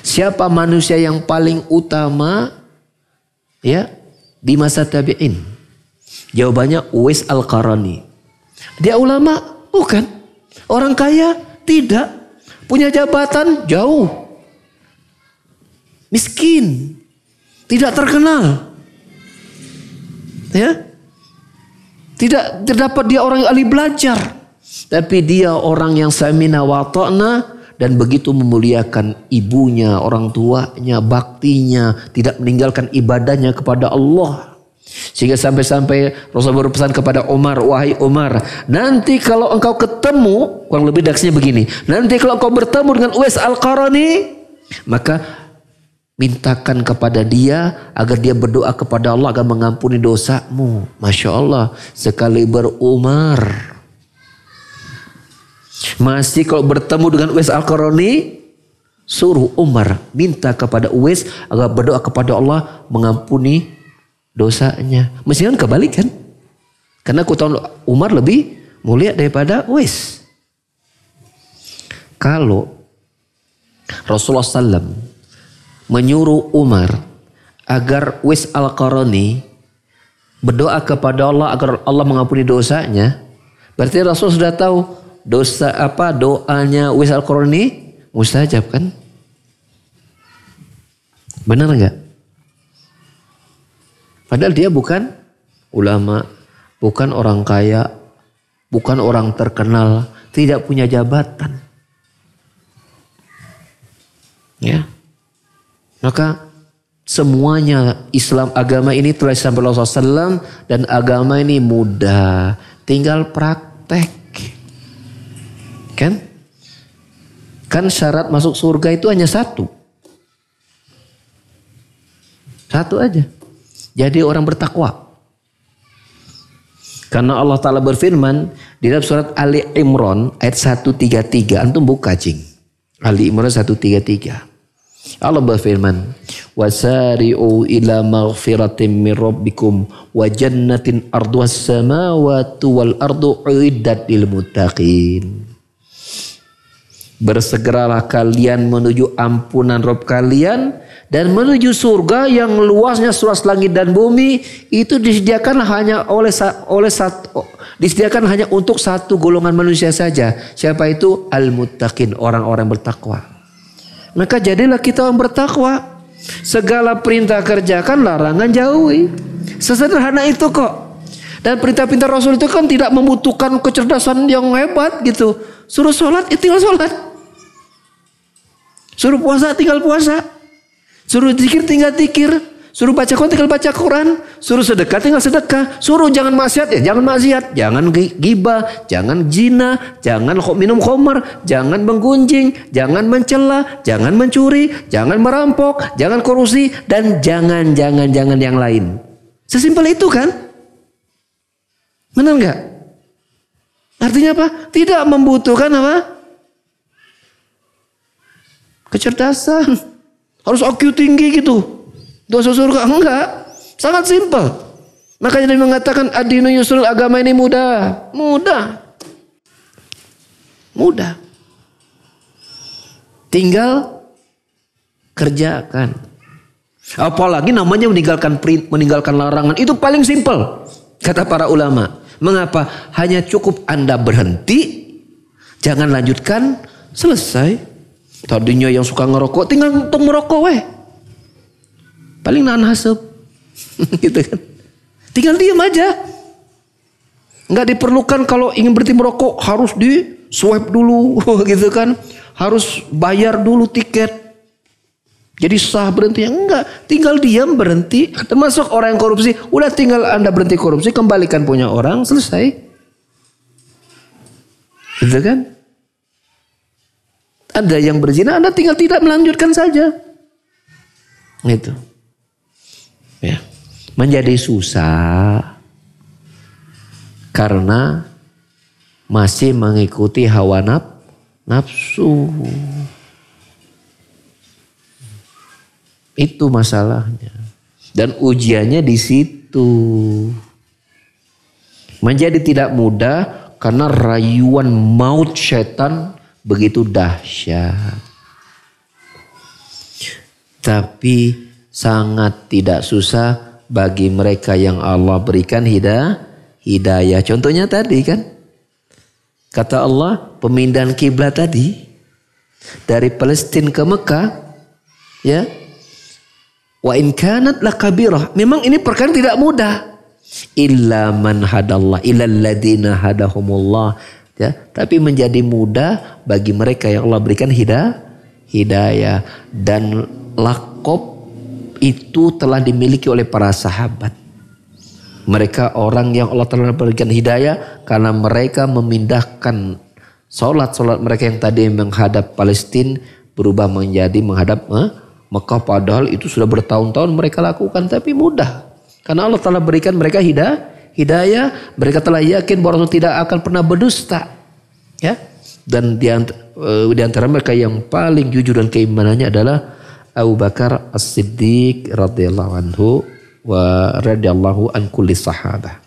Siapa manusia yang paling utama ya di masa tabi'in? Jawabannya Uwais Al-Qarani. Dia ulama? Bukan. Orang kaya? Tidak. Punya jabatan? Jauh. Miskin, tidak terkenal, ya, tidak terdapat dia orang yang ahli belajar, tapi dia orang yang samina wa ta'na dan begitu memuliakan ibunya, orang tuanya, baktinya, tidak meninggalkan ibadahnya kepada Allah. Sehingga sampai-sampai Rasulullah berpesan kepada Umar, wahai Umar, nanti kalau engkau ketemu, kurang lebih daksnya begini, nanti kalau engkau bertemu dengan Uwais Al-Qarani, maka mintakan kepada dia agar dia berdoa kepada Allah agar mengampuni dosamu. Masya Allah, sekali berumar. Masih kalau bertemu dengan Uwais Al-Qarani, suruh Umar minta kepada Uwais agar berdoa kepada Allah mengampuni dosanya. Mestinya kebalik kan? Karena aku tahu Umar lebih mulia daripada Uwais. Kalau Rasulullah SAW menyuruh Umar agar Uwais Al-Qarani berdoa kepada Allah agar Allah mengampuni dosanya, berarti Rasul sudah tahu dosa apa doanya Uwais Al-Qarani mustajab kan? Benar enggak? Padahal dia bukan ulama, bukan orang kaya, bukan orang terkenal, tidak punya jabatan. Ya. Maka Semuanya Islam, agama ini telah disampaikan Rasulullah SAW, dan agama ini mudah, tinggal praktek. Kan syarat masuk surga itu hanya satu aja, jadi orang bertakwa. Karena Allah Ta'ala berfirman di dalam surat Ali Imran ayat 133. Antum buka cing. Ali Imran 133. Allah berfirman, wasari'u ila maghfiratin min rabbikum wa jannatin arduhas samawati wal ardu uiddat lil muttaqin. Bersegeralah kalian menuju ampunan Rabb kalian dan menuju surga yang luasnya seluas langit dan bumi. Itu disediakan hanya disediakan hanya untuk satu golongan manusia saja. Siapa itu? Al-muttaqin, orang-orang bertakwa. Maka jadilah kita orang bertakwa. Segala perintah kerjakan, larangan jauhi. Sesederhana itu kok. Dan perintah-perintah Rasul itu kan tidak membutuhkan kecerdasan yang hebat gitu. Suruh sholat, ya tinggal sholat. Suruh puasa, tinggal puasa. Suruh zikir, tinggal zikir. Suruh baca Quran, tinggal baca Quran. Suruh sedekah, tinggal sedekah. Suruh jangan maksiat, ya jangan maksiat. Jangan ghibah, jangan zina, jangan minum khamar, jangan menggunjing, jangan mencela, jangan mencuri, jangan merampok, jangan korupsi, dan jangan yang lain. Sesimpel itu kan? Benar nggak? Artinya apa? Tidak membutuhkan apa? Kecerdasan. Harus IQ tinggi gitu. Dosa surga enggak. Sangat simpel. Makanya dia mengatakan ad-dinu yusrul, agama ini mudah. Mudah. Tinggal kerjakan. Apalagi namanya meninggalkan larangan. Itu paling simpel. Kata para ulama. Mengapa? Hanya cukup Anda berhenti. Jangan lanjutkan. Selesai. Tadinya yang suka ngerokok, tinggal untuk merokok weh. Paling nahan hasep. Gitu kan. Tinggal diam aja. Nggak diperlukan kalau ingin berhenti merokok harus di swipe dulu. Gitu kan. Harus bayar dulu tiket. Jadi sah berhenti. Enggak. Tinggal diam berhenti. Termasuk orang yang korupsi. Udah tinggal Anda berhenti korupsi. Kembalikan punya orang. Selesai. Gitu kan. Ada yang berzina, Anda tinggal tidak melanjutkan saja. Gitu. Ya. Menjadi susah karena masih mengikuti hawa nafsu. Itu masalahnya. Dan ujiannya di situ. Menjadi tidak mudah karena rayuan maut setan begitu dahsyat. Tapi sangat tidak susah bagi mereka yang Allah berikan hidayah. Contohnya tadi kan. Kata Allah, pemindahan kiblat tadi dari Palestina ke Mekah, ya. Wa in kanat lakabirah. Memang ini perkara tidak mudah. Illa man hadallah, illal ladzina hadahumullah. Ya, tapi menjadi mudah bagi mereka yang Allah berikan hidayah. Dan lakob itu telah dimiliki oleh para sahabat. Mereka orang yang Allah telah berikan hidayah karena mereka memindahkan solat mereka yang tadi menghadap Palestina berubah menjadi menghadap Mekah. Padahal itu sudah bertahun-tahun mereka lakukan, tapi mudah. Karena Allah telah berikan mereka hidayah, mereka telah yakin bahwa Rasul tidak akan pernah berdusta, ya. Dan di antara mereka yang paling jujur dan keimanannya adalah Abu Bakar As-Siddiq radhiyallahu anhu wa radhiyallahu an kulli sahabah.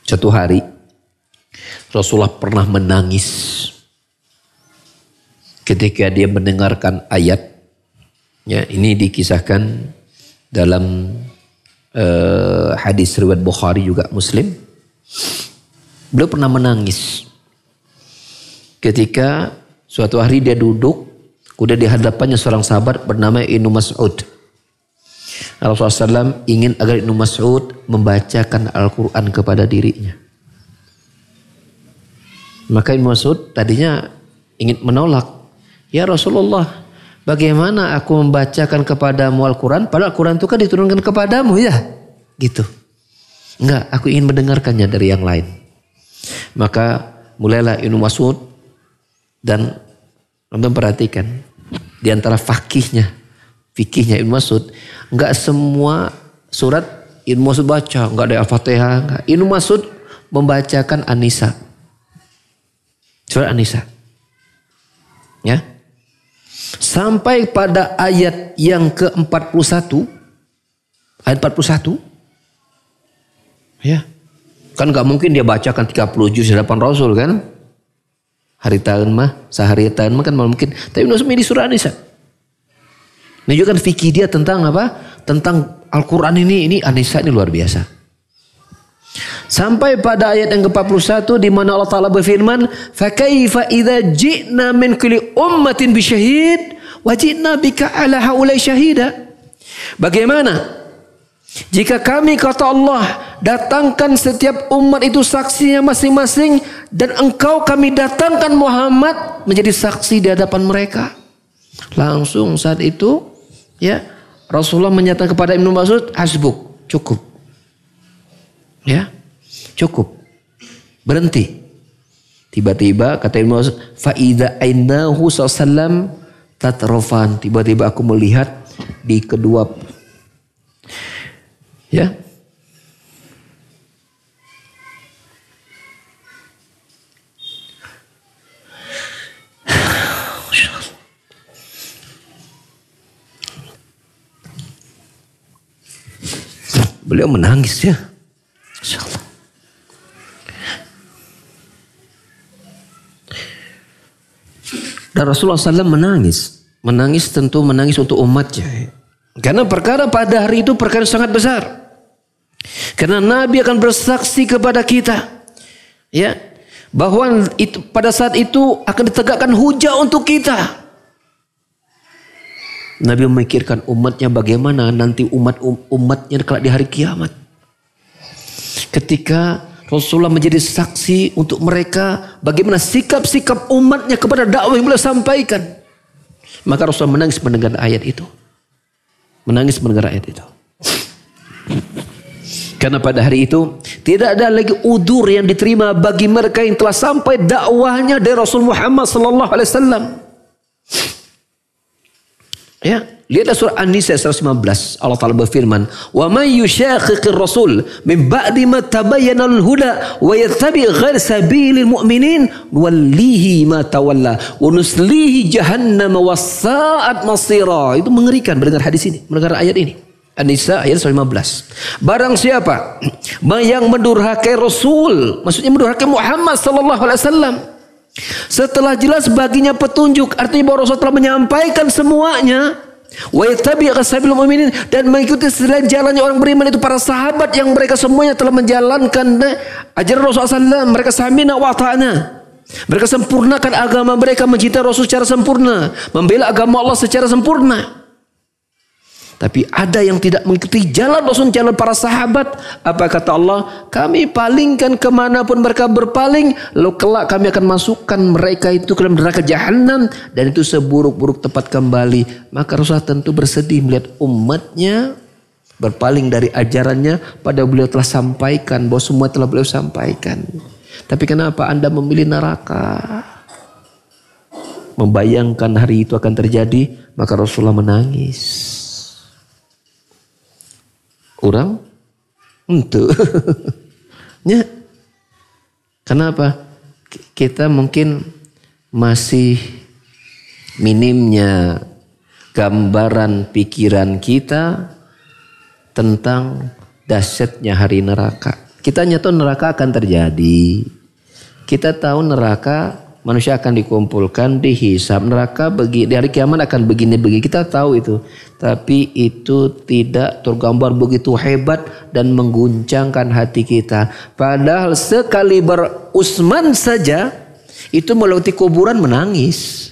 Suatu hari Rasulullah pernah menangis ketika dia mendengarkan ayat, ya, ini dikisahkan dalam hadis riwayat Bukhari juga Muslim. Beliau pernah menangis ketika suatu hari dia duduk, kemudian di hadapannya seorang sahabat bernama Ibnu Mas'ud. Rasulullah SAW ingin agar Ibnu Mas'ud membacakan Al-Quran kepada dirinya. Maka Ibnu Mas'ud tadinya ingin menolak. Ya Rasulullah, bagaimana aku membacakan kepadamu Al-Quran, padahal Al-Quran itu kan diturunkan kepadamu ya. Gitu. Enggak, aku ingin mendengarkannya dari yang lain. Maka mulailah Ibnu Mas'ud dan nonton perhatikan. Di antara fikihnya Ibnu Mas'ud, enggak semua surat Ibnu Mas'ud baca, enggak ada Al-Fatihah, enggak. Ibnu Mas'ud membacakan An-Nisa. Surat An-Nisa. Ya. Sampai pada ayat yang ke-41. Ayat 41. Ya. Kan gak mungkin dia bacakan 30 juz di hadapan Rasul kan. Sehari tahun mah kan mungkin. Tapi Ibnu Mas'ud di surah An-Nisa. Menunjukkan fikih dia tentang apa? Tentang Al-Quran ini An-Nisa ini luar biasa. Sampai pada ayat yang ke-41 di mana Allah Ta'ala berfirman, "Fakaifa idza ji'na min kulli ummatin bisyahid wa ji'na bika 'ala haulai syahida." Bagaimana jika kami, kata Allah, datangkan setiap umat itu saksinya masing-masing dan engkau kami datangkan Muhammad menjadi saksi di hadapan mereka. Langsung saat itu ya Rasulullah menyatakan kepada Ibnu Mas'ud, "Hasbuk, cukup." Ya. Cukup. Berhenti. Tiba-tiba kata Ibnu Mas'ud, fa idza ainahu sallam tatrafan. Tiba-tiba aku melihat di kedua ya. Beliau menangis ya. Insyaallah. Dan Rasulullah SAW menangis. Menangis tentu menangis untuk umatnya. Karena perkara pada hari itu perkara sangat besar. Karena Nabi akan bersaksi kepada kita. Ya. Bahwa itu, pada saat itu akan ditegakkan hujah untuk kita. Nabi memikirkan umatnya bagaimana nanti umatnya kelak di hari kiamat. Ketika Rasulullah menjadi saksi untuk mereka bagaimana sikap-sikap umatnya kepada dakwah yang beliau sampaikan. Maka Rasulullah menangis mendengar ayat itu. Menangis mendengar ayat itu. Karena pada hari itu tidak ada lagi udzur yang diterima bagi mereka yang telah sampai dakwahnya dari Rasul Muhammad sallallahu alaihi wasallam. Ya, lihatlah surah An-Nisa 115. Allah Ta'ala berfirman, "Wa may yushaqiqir rasul min ba'di ma tabayyana al-huda wa yattabi' ghaira sabilil mu'minin nuwallihi ma tawalla wa nuslihi jahannam was-sa'at masira." Itu mengerikan mendengar hadis ini, mendengar ayat ini. An-Nisa ayat 115. Barang siapa yang mendurhakai Rasul, maksudnya mendurhakai Muhammad sallallahu alaihi wasallam, setelah jelas baginya petunjuk, artinya bahwa Rasul telah menyampaikan semuanya, wa yattabi' ghasabil mu'minin, dan mengikuti selain jalannya orang beriman itu para sahabat yang mereka semuanya telah menjalankan ajaran Rasulullah SAW. Mereka samina wa ta'na. Mereka sempurnakan agama mereka, mencintai Rasul secara sempurna, membela agama Allah secara sempurna. Tapi ada yang tidak mengikuti jalan Rasul, jalan para sahabat. Apa kata Allah? Kami palingkan kemanapun mereka berpaling, lalu kelak kami akan masukkan mereka itu ke dalam neraka jahanam, dan itu seburuk-buruk tempat kembali. Maka Rasulullah tentu bersedih melihat umatnya berpaling dari ajarannya, pada beliau telah sampaikan bahwa semua telah beliau sampaikan. Tapi kenapa Anda memilih neraka? Membayangkan hari itu akan terjadi, maka Rasulullah menangis. Orang untuk ya. Kenapa? Kita mungkin masih minimnya gambaran pikiran kita tentang dahsyatnya hari neraka. Kita tahu neraka akan terjadi. Kita tahu neraka manusia akan dikumpulkan, dihisab. Neraka di hari kiamat akan begini-begini. Kita tahu itu. Tapi itu tidak tergambar begitu hebat dan mengguncangkan hati kita. Padahal sekaliber Utsman saja itu melewati kuburan menangis.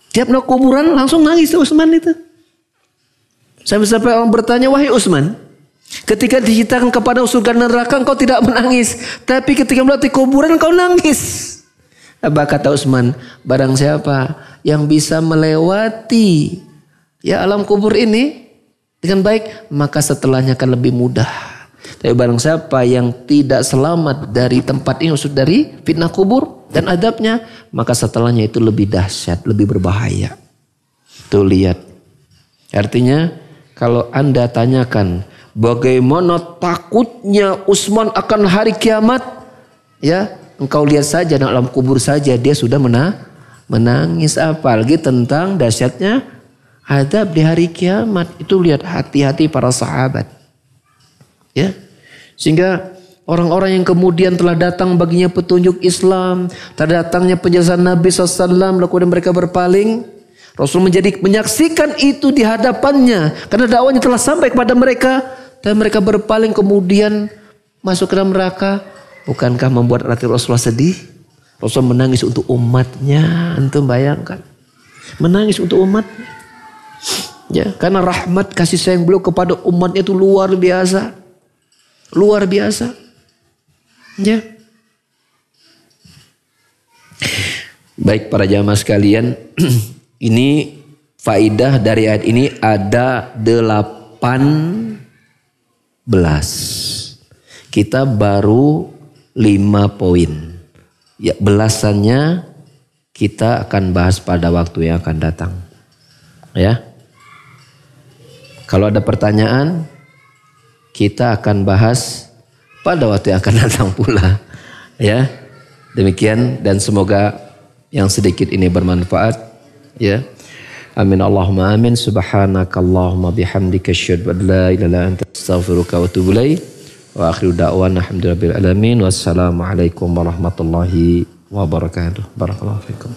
Tiap mau kuburan langsung nangis Utsman itu. Sampai orang bertanya, "Wahai Utsman, Ketika diceritakan kepada surga dan neraka engkau tidak menangis. Tapi ketika melewati kuburan engkau nangis. Apa kata Utsman? Barang siapa yang bisa melewati alam kubur ini dengan baik, maka setelahnya akan lebih mudah. Tapi barang siapa yang tidak selamat dari tempat ini, maksud dari fitnah kubur dan adabnya, maka setelahnya itu lebih dahsyat, lebih berbahaya. Tuh lihat. Artinya kalau Anda tanyakan bagaimana takutnya Utsman akan hari kiamat, engkau lihat saja dalam alam kubur saja dia sudah menangis, apalagi tentang dahsyatnya adab di hari kiamat. Itu lihat hati-hati para sahabat. Sehingga orang-orang yang kemudian telah datang baginya petunjuk Islam, telah datangnya penjelasan Nabi SAW, kemudian mereka berpaling. Rasul menyaksikan itu di hadapannya karena dakwanya telah sampai kepada mereka, dan mereka berpaling kemudian masuk ke dalam neraka. Bukankah membuat hati Rasulullah sedih? Rasul menangis untuk umatnya. Antum bayangkan, menangis untuk umatnya. Karena rahmat kasih sayang beliau kepada umatnya itu luar biasa. Luar biasa. Baik para jamaah sekalian, ini faidah dari ayat ini ada 18. Kita baru 5 poin. Belasannya kita akan bahas pada waktu yang akan datang. Kalau ada pertanyaan, kita akan bahas pada waktu yang akan datang pula. Demikian, dan semoga yang sedikit ini bermanfaat. Amin Allahumma amin. Subhanakallahumma bihamdika asyhadu an la ilaha illa anta astaghfiruka wa atubu ilaik. Wa akhiru da'wana alhamdulillahil alamin. Wassalamualaikum warahmatullahi wabarakatuh. Barakallahu fikum.